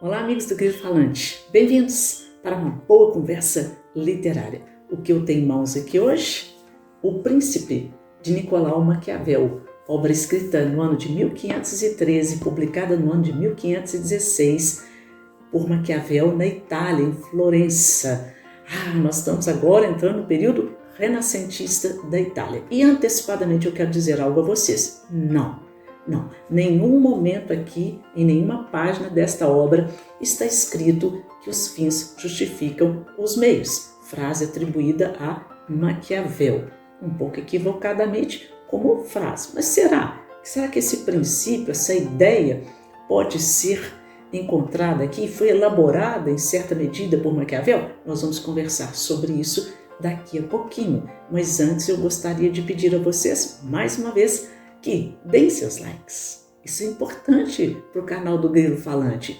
Olá, amigos do Grilo Falante. Bem-vindos para uma boa conversa literária. O que eu tenho em mãos aqui hoje? O Príncipe, de Nicolau Maquiavel, obra escrita no ano de 1513, publicada no ano de 1516, por Maquiavel na Itália, em Florença. Nós estamos agora entrando no período renascentista da Itália. E antecipadamente eu quero dizer algo a vocês. Não, nenhum momento aqui, em nenhuma página desta obra, está escrito que os fins justificam os meios. Frase atribuída a Maquiavel, um pouco equivocadamente como frase. Mas será que esse princípio, essa ideia, pode ser encontrada aqui, foi elaborada em certa medida por Maquiavel? Nós vamos conversar sobre isso daqui a pouquinho. Mas antes eu gostaria de pedir a vocês, mais uma vez, que deem seus likes. Isso é importante para o canal do Grilo Falante.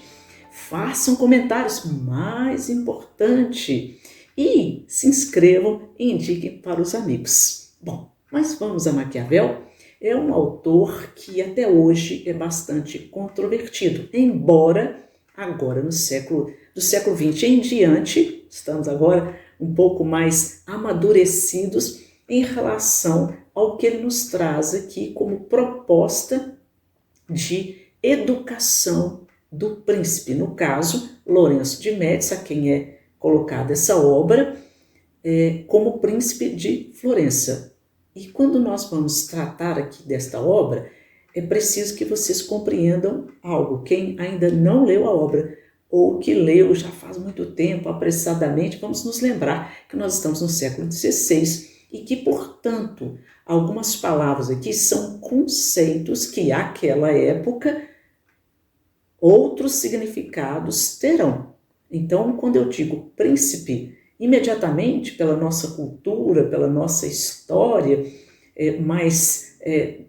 Façam comentários, mais importante. E se inscrevam e indiquem para os amigos. Bom, mas vamos a Maquiavel. É um autor que até hoje é bastante controvertido, embora agora do século XX em diante, estamos agora um pouco mais amadurecidos em relação ao que ele nos traz aqui como proposta de educação do príncipe. No caso, Lourenço de Médici, a quem é colocada essa obra, como príncipe de Florença. E quando nós vamos tratar aqui desta obra, é preciso que vocês compreendam algo. Quem ainda não leu a obra, ou que leu já faz muito tempo, apressadamente, vamos nos lembrar que nós estamos no século XVI e que, portanto, algumas palavras aqui são conceitos que, àquela época, outros significados terão. Então, quando eu digo príncipe, imediatamente, pela nossa cultura, pela nossa história,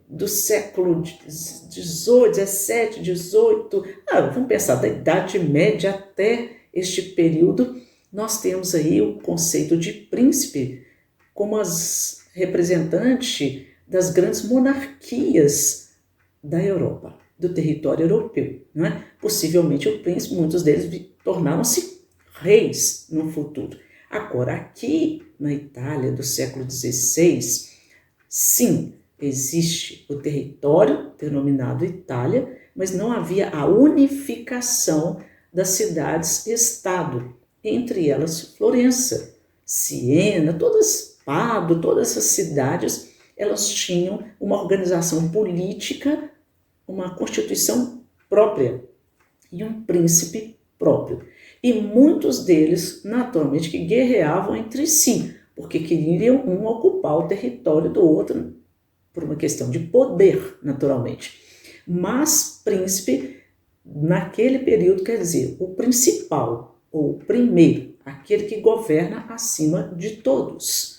do século XVIII, XVII, XVIII, vamos pensar da Idade Média até este período, nós temos aí o conceito de príncipe como as representante das grandes monarquias da Europa, do território europeu. Não é? Possivelmente o príncipe, muitos deles tornaram-se reis no futuro. Agora, aqui na Itália do século XVI, sim, existe o território denominado Itália, mas não havia a unificação das cidades-estado, entre elas Florença, Siena, Pado, todas essas cidades, elas tinham uma organização política, uma constituição própria e um príncipe próprio. E muitos deles, naturalmente, que guerreavam entre si, porque queriam um ocupar o território do outro, por uma questão de poder, naturalmente. Mas príncipe, naquele período, quer dizer, o principal, ou o primeiro, aquele que governa acima de todos.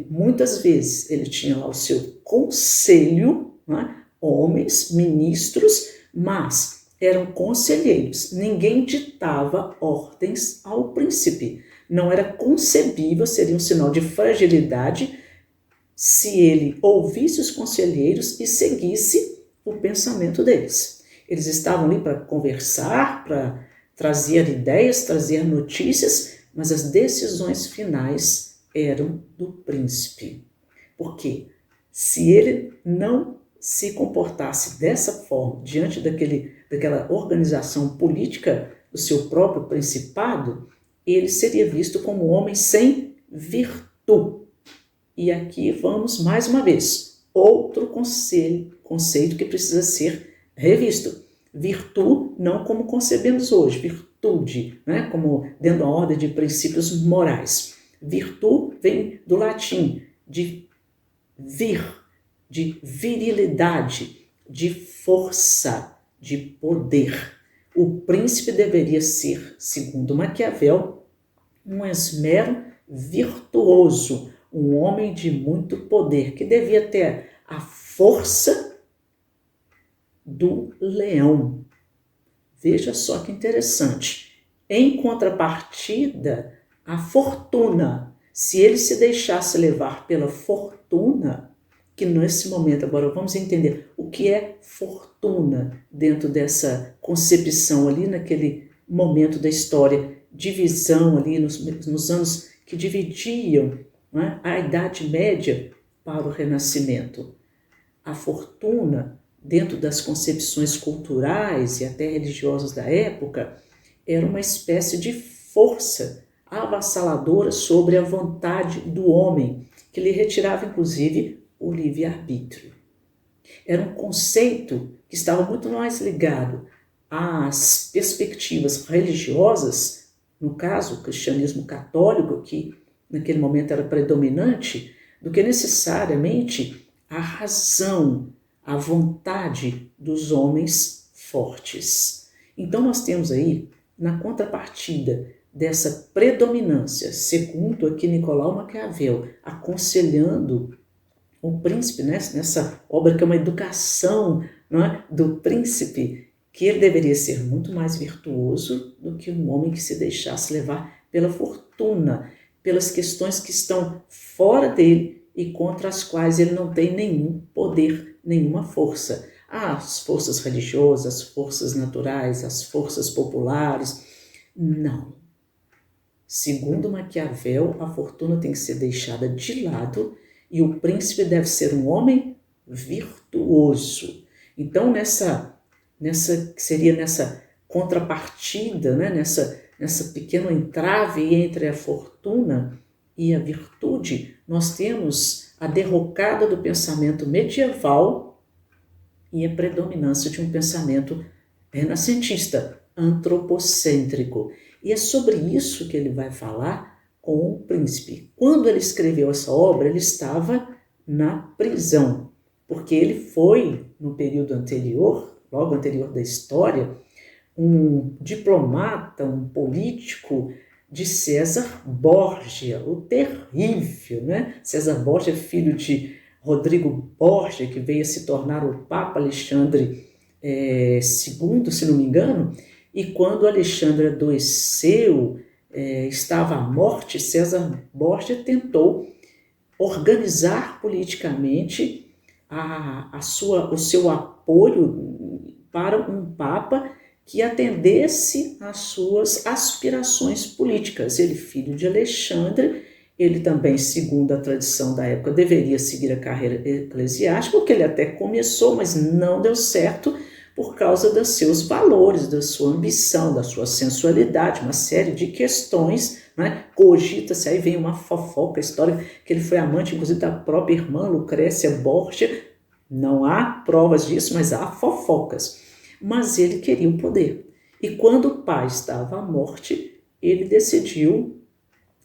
Muitas vezes, ele tinha lá o seu conselho, homens, ministros, mas eram conselheiros. Ninguém ditava ordens ao príncipe. Não era concebível, seria um sinal de fragilidade se ele ouvisse os conselheiros e seguisse o pensamento deles. Eles estavam ali para conversar, para trazer ideias, trazer notícias, mas as decisões finais eram do príncipe. Porque se ele não se comportasse dessa forma, diante daquela organização política do seu próprio principado, ele seria visto como um homem sem virtude. E aqui vamos mais uma vez, outro conceito que precisa ser revisto. Virtude não como concebemos hoje, virtude, né? Como dentro da ordem de princípios morais. Virtude vem do latim, de vir, de virilidade, de força, de poder. O príncipe deveria ser, segundo Maquiavel, um esmero virtuoso, um homem de muito poder, que devia ter a força do leão. Veja só que interessante. Em contrapartida, a fortuna. Se ele se deixasse levar pela fortuna, que nesse momento, agora vamos entender o que é fortuna dentro dessa concepção ali, naquele momento da história, divisão ali nos anos que dividiam, né, a Idade Média para o Renascimento. A fortuna, dentro das concepções culturais e até religiosas da época, era uma espécie de força avassaladora sobre a vontade do homem, que lhe retirava inclusive o livre-arbítrio. Era um conceito que estava muito mais ligado às perspectivas religiosas, no caso, o cristianismo católico, que naquele momento era predominante, do que necessariamente a razão, a vontade dos homens fortes. Então nós temos aí, na contrapartida dessa predominância, segundo aqui Nicolau Maquiavel, aconselhando o príncipe, né, nessa obra que é uma educação, não é, do príncipe, que ele deveria ser muito mais virtuoso do que um homem que se deixasse levar pela fortuna, pelas questões que estão fora dele e contra as quais ele não tem nenhum poder, nenhuma força. As forças religiosas, as forças naturais, as forças populares. Não. Segundo Maquiavel, a fortuna tem que ser deixada de lado e o príncipe deve ser um homem virtuoso. Então, seria nessa contrapartida, né, nessa pequeno entrave entre a fortuna e a virtude, nós temos a derrocada do pensamento medieval e a predominância de um pensamento renascentista, antropocêntrico. E é sobre isso que ele vai falar com o príncipe. Quando ele escreveu essa obra, ele estava na prisão, porque ele foi, no período anterior, logo anterior da história, um diplomata, um político de César Borgia, o terrível, né? César Borgia, filho de Rodrigo Borgia, que veio a se tornar o Papa Alexandre II, se não me engano, e quando Alexandre adoeceu, estava à morte, César Borgia tentou organizar politicamente o seu apoio para um Papa que atendesse às suas aspirações políticas. Ele, filho de Alexandre, ele também, segundo a tradição da época, deveria seguir a carreira eclesiástica, o que ele até começou, mas não deu certo por causa dos seus valores, da sua ambição, da sua sensualidade, uma série de questões, né? Cogita-se, aí vem uma fofoca, a história que ele foi amante, inclusive, da própria irmã Lucrécia Borgia. Não há provas disso, mas há fofocas. Mas ele queria o poder. E quando o pai estava à morte, ele decidiu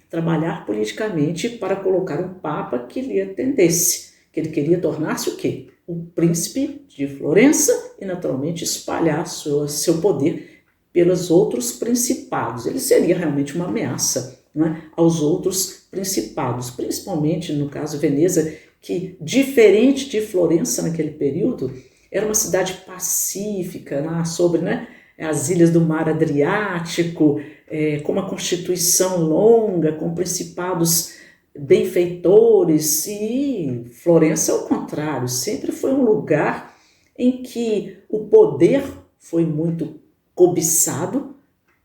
trabalhar politicamente para colocar um papa que lhe atendesse, que ele queria tornar-se o quê? O príncipe de Florença e, naturalmente, espalhar seu poder pelos outros principados. Ele seria realmente uma ameaça, né, aos outros principados, principalmente, no caso, Veneza, que, diferente de Florença naquele período, era uma cidade pacífica, sobre, né, as ilhas do mar Adriático, com uma constituição longa, com principados benfeitores, e Florença, ao contrário, sempre foi um lugar em que o poder foi muito cobiçado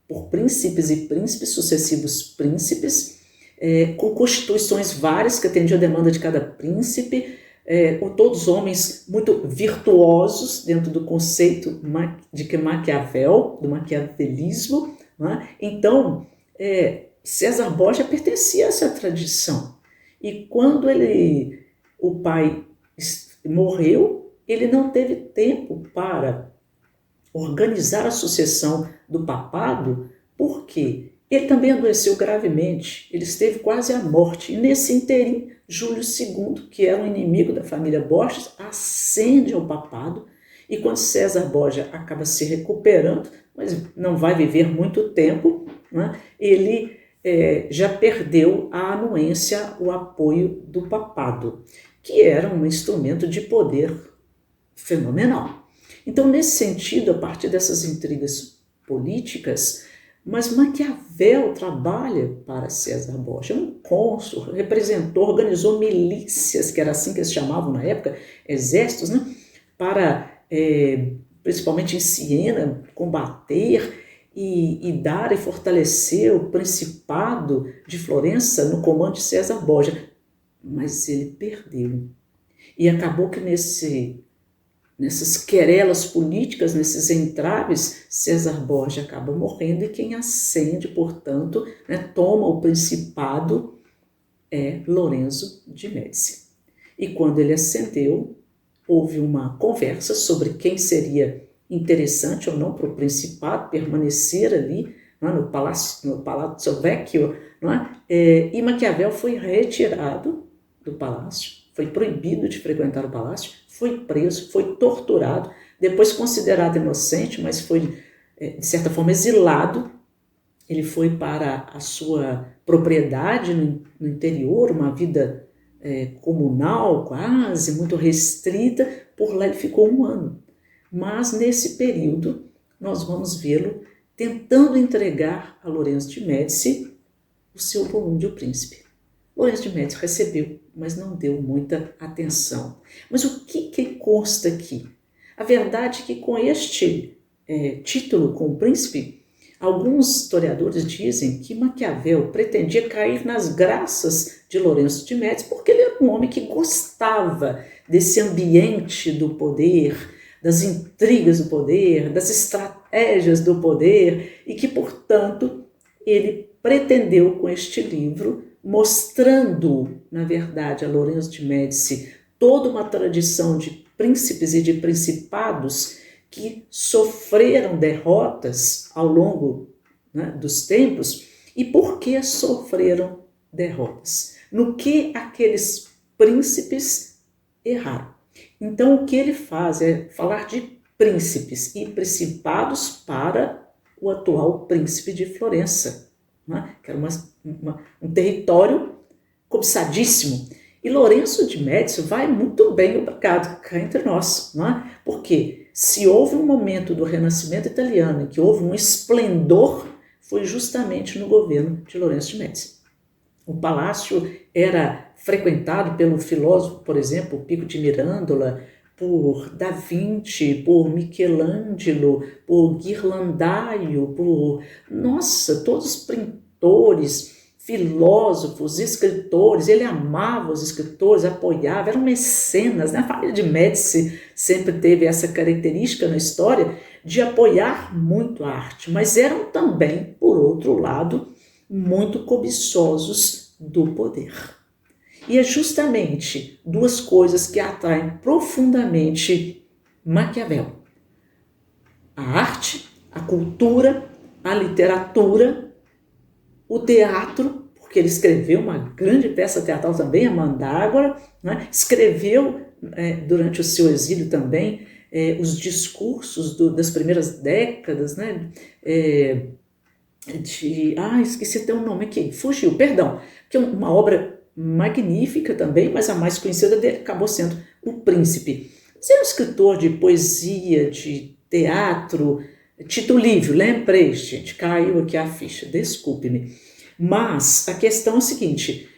por príncipes e príncipes, sucessivos príncipes, com constituições várias que atendiam a demanda de cada príncipe, todos homens muito virtuosos dentro do conceito de Maquiavel, do maquiavelismo, né? Então, César Borgia pertencia a essa tradição. E quando o pai morreu, ele não teve tempo para organizar a sucessão do papado, porque ele também adoeceu gravemente, ele esteve quase à morte, e nesse interim, Júlio II, que era um inimigo da família Borgia, ascende ao papado, e quando César Borgia acaba se recuperando, mas não vai viver muito tempo, né, ele já perdeu a anuência, o apoio do papado, que era um instrumento de poder fenomenal. Então, nesse sentido, a partir dessas intrigas políticas, mas Maquiavel trabalha para César Borgia, é um cônsul, representou, organizou milícias, que era assim que eles chamavam na época, exércitos, né, para, principalmente em Siena, combater, e dar e fortalecer o principado de Florença no comando de César Borgia, mas ele perdeu. E acabou que nessas querelas políticas, nesses entraves, César Borgia acaba morrendo e quem ascende, portanto, né, toma o principado é Lorenzo de Médici. E quando ele ascendeu, houve uma conversa sobre quem seria interessante ou não para o principado permanecer ali, não é, no Palazzo Vecchio, não é? E Maquiavel foi retirado do palácio, foi proibido de frequentar o palácio, foi preso, foi torturado, depois considerado inocente, mas foi, de certa forma, exilado. Ele foi para a sua propriedade no interior, uma vida comunal quase, muito restrita. Por lá ele ficou 1 ano. Mas nesse período nós vamos vê-lo tentando entregar a Lorenzo de Médici o seu volume de O Príncipe. Lorenzo de Médici recebeu, mas não deu muita atenção. Mas o que consta aqui? A verdade é que com este título, com o Príncipe, alguns historiadores dizem que Maquiavel pretendia cair nas graças de Lorenzo de Médici porque ele era um homem que gostava desse ambiente do poder, das intrigas do poder, das estratégias do poder e que, portanto, ele pretendeu com este livro, mostrando, na verdade, a Lorenzo de Médici toda uma tradição de príncipes e de principados que sofreram derrotas ao longo, né, dos tempos. E por que sofreram derrotas? No que aqueles príncipes erraram? Então o que ele faz é falar de príncipes e principados para o atual príncipe de Florença, né, que era um território cobiçadíssimo. E Lorenzo de Médici vai muito bem, obrigado, cá entre nós, né? Porque se houve um momento do Renascimento italiano em que houve um esplendor, foi justamente no governo de Lorenzo de Médici. O palácio era frequentado pelo filósofo, por exemplo, Pico de Mirandola, por Da Vinci, por Michelangelo, por Ghirlandaio, por, nossa, todos os pintores, filósofos, escritores. Ele amava os escritores, apoiava, eram mecenas, né? A família de Médici sempre teve essa característica na história de apoiar muito a arte, mas eram também, por outro lado, muito cobiçosos do poder. E é justamente 2 coisas que atraem profundamente Maquiavel: a arte, a cultura, a literatura, o teatro, porque ele escreveu uma grande peça teatral também, a Mandágora, né? Escreveu durante o seu exílio também os discursos das primeiras décadas, né? Esqueci até o nome aqui, fugiu, perdão, que é uma obra magnífica também, mas a mais conhecida dele acabou sendo O Príncipe. Você é um escritor de poesia, de teatro, Tito Livio, lembrei, gente, caiu aqui a ficha, desculpe-me. Mas a questão é a seguinte: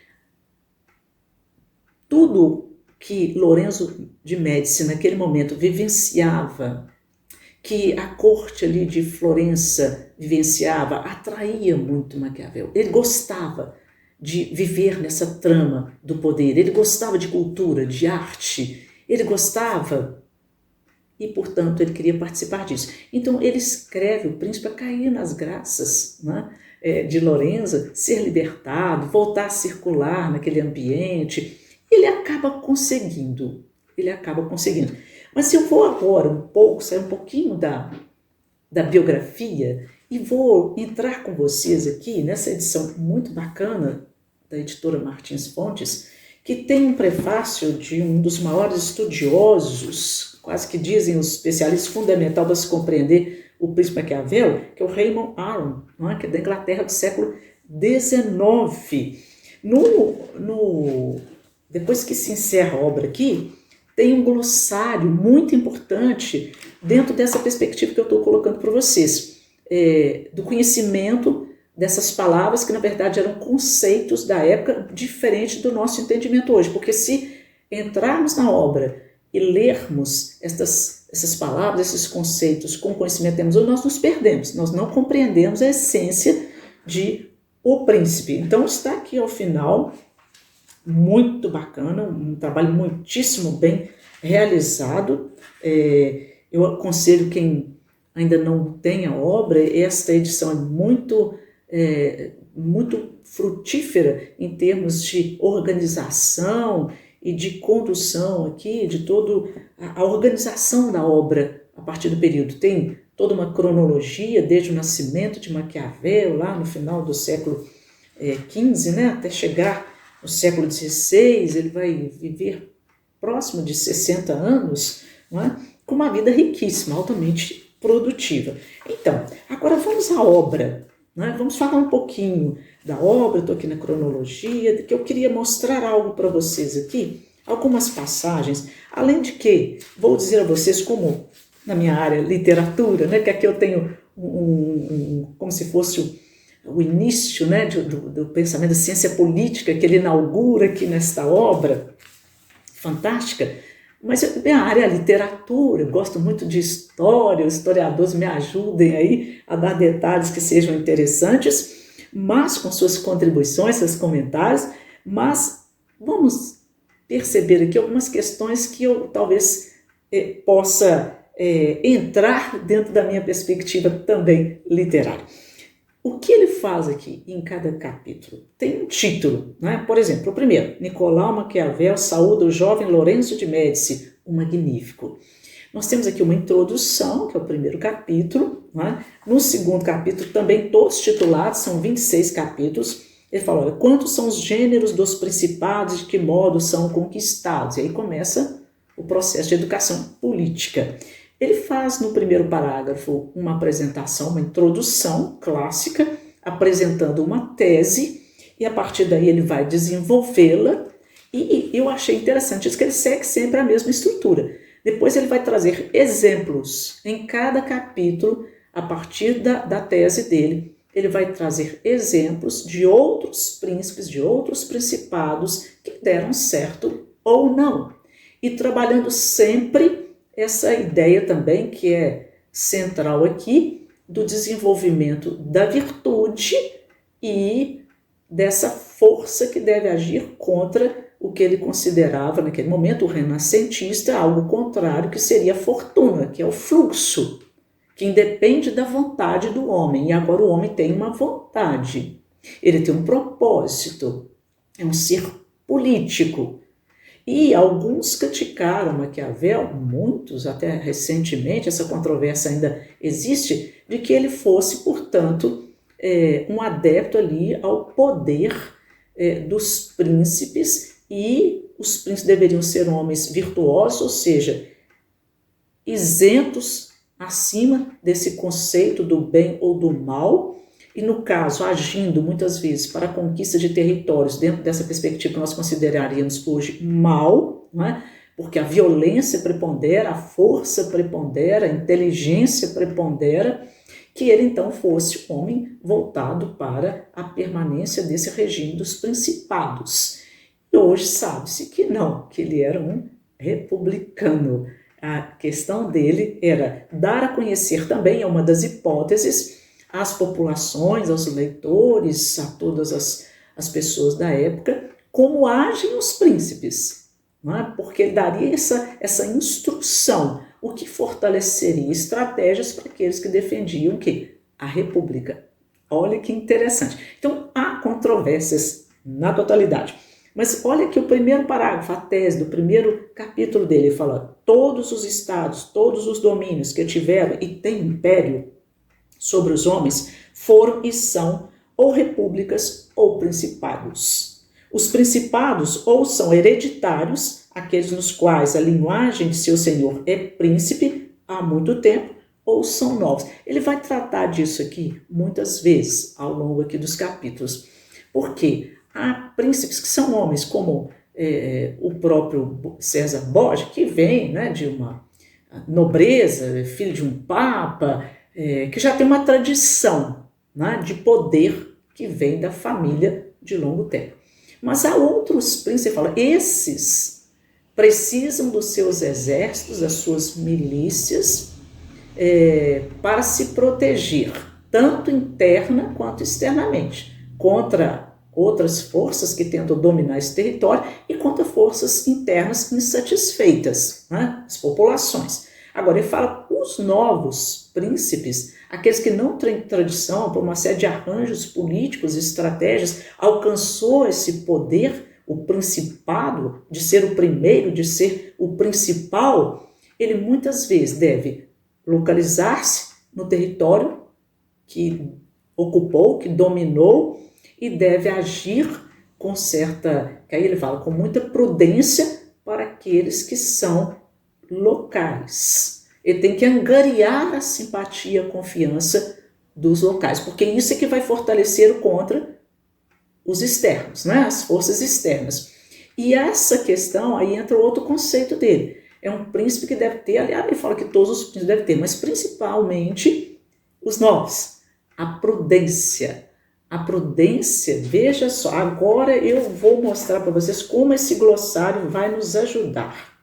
tudo que Lorenzo de Médici naquele momento vivenciava, que a corte ali de Florença vivenciava, atraía muito Maquiavel. Ele gostava de viver nessa trama do poder, ele gostava de cultura, de arte, ele gostava e, portanto, ele queria participar disso. Então ele escreve o príncipe a cair nas graças, né, de Lorenzo, ser libertado, voltar a circular naquele ambiente. Ele acaba conseguindo. Mas eu vou agora sair um pouquinho da biografia e vou entrar com vocês aqui nessa edição muito bacana da editora Martins Fontes, que tem um prefácio de um dos maiores estudiosos, quase que dizem os especialistas, fundamental para se compreender o príncipe Maquiavel, que é o Raymond Aron, não é? Que é da Inglaterra do século XIX. Depois que se encerra a obra aqui, tem um glossário muito importante dentro dessa perspectiva que eu estou colocando para vocês, do conhecimento dessas palavras que, na verdade, eram conceitos da época diferente do nosso entendimento hoje. Porque se entrarmos na obra e lermos estas essas palavras, esses conceitos com conhecimento temos, ou nós nos perdemos, nós não compreendemos a essência de O Príncipe. Então está aqui ao final, muito bacana, um trabalho muitíssimo bem realizado. Eu aconselho quem ainda não tem a obra, esta edição é muito frutífera em termos de organização e de condução aqui, de toda a organização da obra a partir do período. Tem toda uma cronologia, desde o nascimento de Maquiavel, lá no final do século XV, né, até chegar no século XVI, ele vai viver próximo de 60 anos, não é? Com uma vida riquíssima, altamente produtiva. Então, agora vamos à obra, né? Vamos falar um pouquinho da obra. Estou aqui na cronologia, que eu queria mostrar algo para vocês aqui, algumas passagens, além de que vou dizer a vocês como na minha área literatura, né, que aqui eu tenho como se fosse o início, né, do pensamento da ciência política que ele inaugura aqui nesta obra fantástica. Mas minha área é a literatura, eu gosto muito de história, os historiadores me ajudem aí a dar detalhes que sejam interessantes, mas com suas contribuições, seus comentários, mas vamos perceber aqui algumas questões que eu talvez possa entrar dentro da minha perspectiva também literária. O que ele faz aqui em cada capítulo? Tem um título, né? Por exemplo, o primeiro, Nicolau Maquiavel saúda o jovem Lorenzo de Médici, o Magnífico. Nós temos aqui uma introdução, que é o primeiro capítulo, né? No segundo capítulo, também todos titulados, são 26 capítulos. Ele fala, olha, quantos são os gêneros dos principados e de que modo são conquistados? E aí começa o processo de educação política. Ele faz no primeiro parágrafo uma apresentação, uma introdução clássica, apresentando uma tese, e a partir daí ele vai desenvolvê-la, e eu achei interessante isso, que ele segue sempre a mesma estrutura. Depois ele vai trazer exemplos em cada capítulo, a partir da tese dele, ele vai trazer exemplos de outros príncipes, de outros principados que deram certo ou não. E trabalhando sempre essa ideia também que é central aqui, do desenvolvimento da virtude e dessa força que deve agir contra o que ele considerava naquele momento, o renascentista, algo contrário, que seria a fortuna, que é o fluxo, que independe da vontade do homem. E agora o homem tem uma vontade, ele tem um propósito, é um ser político. E alguns criticaram Maquiavel, muitos até recentemente, essa controvérsia ainda existe, de que ele fosse, portanto, um adepto ali ao poder dos príncipes, e os príncipes deveriam ser homens virtuosos, ou seja, isentos acima desse conceito do bem ou do mal, e no caso, agindo muitas vezes para a conquista de territórios dentro dessa perspectiva que nós consideraríamos hoje mal, não é? Porque a violência prepondera, a força prepondera, a inteligência prepondera, que ele então fosse um homem voltado para a permanência desse regime dos principados. E hoje sabe-se que não, que ele era um republicano. A questão dele era dar a conhecer também, é uma das hipóteses, às populações, aos leitores, a todas as pessoas da época, como agem os príncipes, não é? Porque ele daria essa instrução, o que fortaleceria estratégias para aqueles que defendiam o quê? A república. Olha que interessante. Então, há controvérsias na totalidade. Mas olha aqui o primeiro parágrafo, a tese do primeiro capítulo dele, ele fala, todos os estados, todos os domínios que tiveram e têm império sobre os homens foram e são ou repúblicas ou principados. Os principados ou são hereditários, aqueles nos quais a linhagem de seu senhor é príncipe há muito tempo, ou são novos. Ele vai tratar disso aqui muitas vezes ao longo aqui dos capítulos. Por quê? Há príncipes que são homens, como o próprio César Borgia, que vem, né, de uma nobreza, filho de um papa, que já tem uma tradição, né, de poder que vem da família de longo tempo. Mas há outros príncipes, fala, esses precisam dos seus exércitos, das suas milícias, para se proteger, tanto interna quanto externamente, contra outras forças que tentam dominar esse território e contra forças internas insatisfeitas, né, as populações. Agora, ele fala os novos príncipes, aqueles que não têm tradição, por uma série de arranjos políticos e estratégias, alcançou esse poder, o principado, de ser o primeiro, de ser o principal, ele muitas vezes deve localizar-se no território que ocupou, que dominou, e deve agir com certa, que aí ele fala, com muita prudência para aqueles que são locais. Ele tem que angariar a simpatia, a confiança dos locais, porque isso é que vai fortalecer o contra os externos, né? As forças externas. E essa questão, aí entra outro conceito dele. É um príncipe que deve ter, aliás, ele fala que todos os príncipes devem ter, mas principalmente os novos. A prudência. A prudência, veja só, agora eu vou mostrar para vocês como esse glossário vai nos ajudar.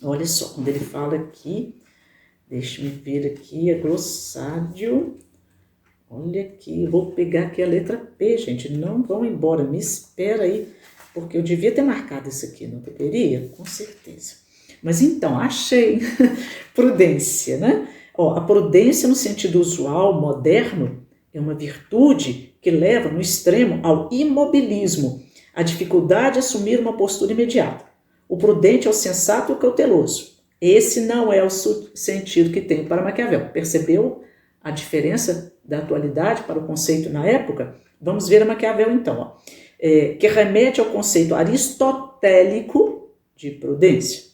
Olha só, quando ele fala aqui, deixa-me ver aqui, é glossário. Olha aqui, eu vou pegar aqui a letra P, gente, não vão embora, me espera aí, porque eu devia ter marcado isso aqui, não deveria? Com certeza. Mas então, achei prudência, né? Ó, a prudência no sentido usual, moderno, é uma virtude que leva no extremo ao imobilismo, a dificuldade de assumir uma postura imediata. O prudente é o sensato e o cauteloso. Esse não é o sentido que tem para Maquiavel. Percebeu a diferença da atualidade para o conceito na época? Vamos ver a Maquiavel então, ó. Que remete ao conceito aristotélico de prudência.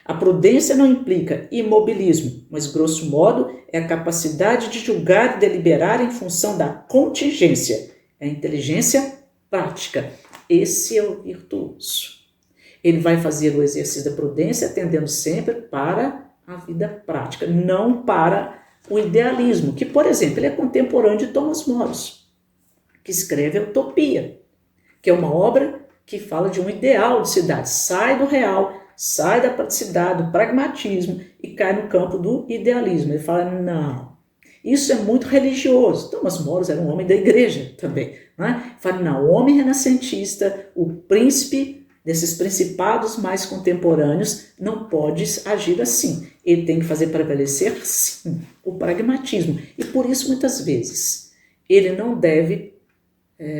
A prudência não implica imobilismo, mas, grosso modo, é a capacidade de julgar e deliberar em função da contingência. É a inteligência prática. Esse é o virtuoso. Ele vai fazer o exercício da prudência atendendo sempre para a vida prática, não para o idealismo, que, por exemplo, ele é contemporâneo de Thomas Morris, que escreve a Utopia, que é uma obra que fala de um ideal de cidade, sai do real, sai da praticidade, do pragmatismo e cai no campo do idealismo. Ele fala, não, isso é muito religioso. Thomas Morris era um homem da igreja também, né? Ele fala, não, o homem renascentista, o príncipe desses principados mais contemporâneos, não pode agir assim. Ele tem que fazer prevalecer, sim, o pragmatismo. E por isso, muitas vezes, ele não deve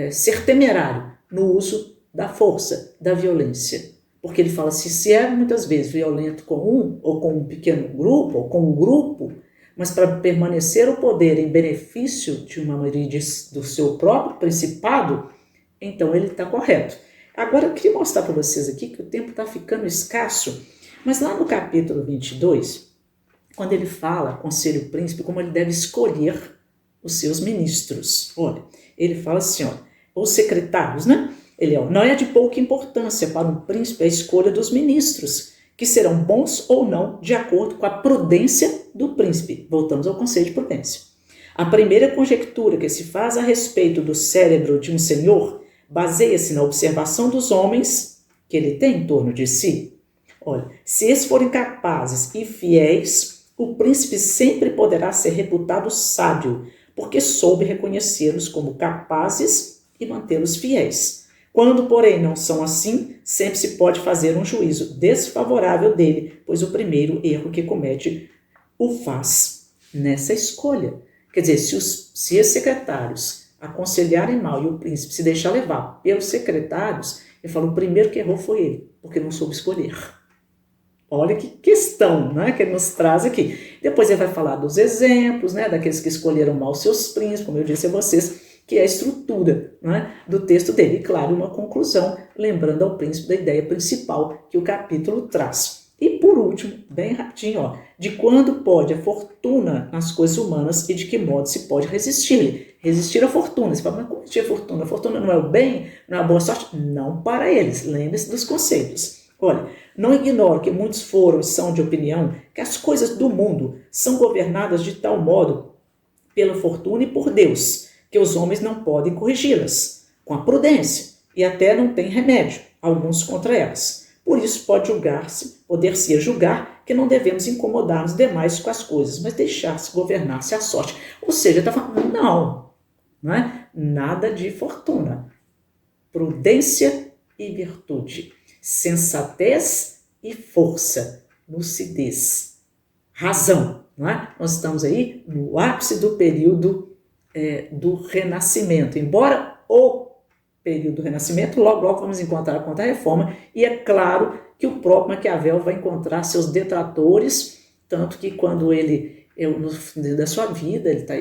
ser temerário no uso da força, da violência. Porque ele fala assim, se é muitas vezes violento com um, ou com um pequeno grupo, ou com um grupo, mas para permanecer o poder em benefício de uma maioria do seu próprio principado, então ele está correto. Agora eu queria mostrar para vocês aqui que o tempo está ficando escasso, mas lá no capítulo 22, quando ele fala, aconselha o príncipe, como ele deve escolher os seus ministros. Olha, ele fala assim, ó, os secretários, né? Não é de pouca importância para um príncipe a escolha dos ministros, que serão bons ou não, de acordo com a prudência do príncipe. Voltamos ao conceito de prudência. A primeira conjectura que se faz a respeito do cérebro de um senhor baseia-se na observação dos homens que ele tem em torno de si. Olha, se esses forem capazes e fiéis, o príncipe sempre poderá ser reputado sábio, porque soube reconhecê-los como capazes e mantê-los fiéis. Quando, porém, não são assim, sempre se pode fazer um juízo desfavorável dele, pois o primeiro erro que comete o faz nessa escolha. Quer dizer, se os secretários aconselharem mal e o príncipe se deixar levar pelos secretários, ele fala, o primeiro que errou foi ele, porque não soube escolher. Olha que questão, né, que ele nos traz aqui. Depois ele vai falar dos exemplos, né, daqueles que escolheram mal seus príncipes, como eu disse a vocês, que é a estrutura, né, do texto dele. E, claro, uma conclusão, lembrando ao príncipe da ideia principal que o capítulo traz. E, por último, bem rapidinho, ó, de quando pode a fortuna nas coisas humanas e de que modo se pode resistir-lhe. Resistir à fortuna. Você fala, mas como resistir à fortuna? A fortuna não é o bem? Não é a boa sorte? Não para eles. Lembre-se dos conceitos. Olha, não ignoro que muitos foram e são de opinião que as coisas do mundo são governadas de tal modo pela fortuna e por Deus, que os homens não podem corrigi-las com a prudência e até não tem remédio, alguns contra elas. Por isso poder-se julgar que não devemos incomodar os demais com as coisas, mas deixar-se governar-se à sorte. Ou seja, ele está falando, não é? Nada de fortuna. Prudência e virtude, sensatez e força, lucidez, razão. Não é? Nós estamos aí no ápice do período do Renascimento, embora o período do Renascimento, logo vamos encontrar a Contra-Reforma, e é claro que o próprio Maquiavel vai encontrar seus detratores, tanto que quando ele, no fim da sua vida, ele está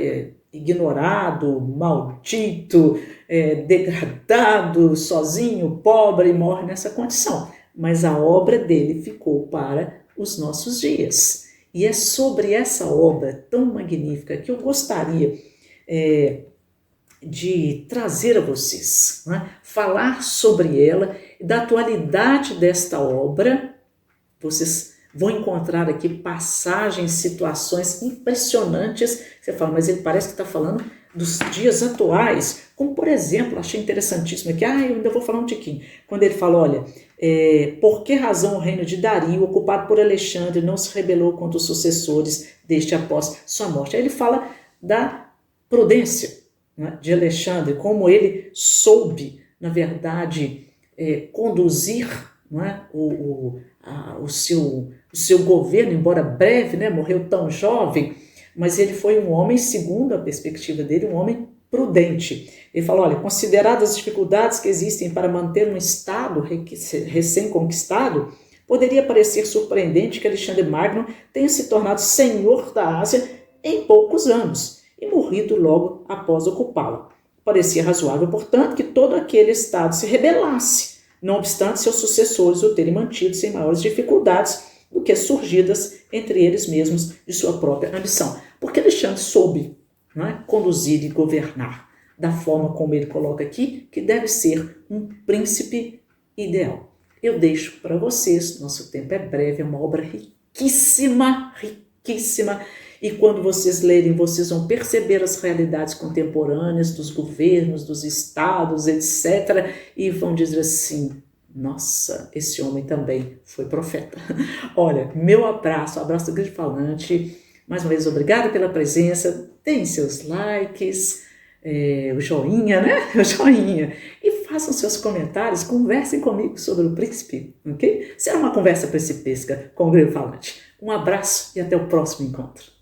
ignorado, maldito, degradado, sozinho, pobre, e morre nessa condição. Mas a obra dele ficou para os nossos dias. E é sobre essa obra tão magnífica que eu gostaria de trazer a vocês, né? Falar sobre ela, da atualidade desta obra. Vocês vão encontrar aqui passagens, situações impressionantes. Você fala, mas ele parece que está falando dos dias atuais. Como, por exemplo, achei interessantíssimo aqui, eu ainda vou falar um tiquinho, quando ele fala, olha, por que razão o reino de Dario, ocupado por Alexandre, não se rebelou contra os sucessores deste após sua morte? Aí ele fala da prudência, né, de Alexandre, como ele soube, na verdade, conduzir, não é, o seu governo, embora breve, né, morreu tão jovem, mas ele foi um homem, segundo a perspectiva dele, um homem prudente. Ele falou, olha, consideradas as dificuldades que existem para manter um Estado recém-conquistado, poderia parecer surpreendente que Alexandre Magno tenha se tornado senhor da Ásia em poucos anos e morrido logo após ocupá-la. Parecia razoável, portanto, que todo aquele Estado se rebelasse, não obstante seus sucessores o terem mantido sem maiores dificuldades do que surgidas entre eles mesmos de sua própria ambição. Porque Alexandre soube, não é, conduzir e governar da forma como ele coloca aqui, que deve ser um príncipe ideal. Eu deixo para vocês, nosso tempo é breve, é uma obra riquíssima, riquíssima, e quando vocês lerem, vocês vão perceber as realidades contemporâneas dos governos, dos estados, etc., e vão dizer assim, nossa, esse homem também foi profeta. Olha, meu abraço, abraço do Grande Falante. Mais uma vez, obrigada pela presença. Deem seus likes, o joinha, né? O joinha. E façam seus comentários, conversem comigo sobre o príncipe, ok? Será uma conversa principesca com o Grande Falante. Um abraço e até o próximo encontro.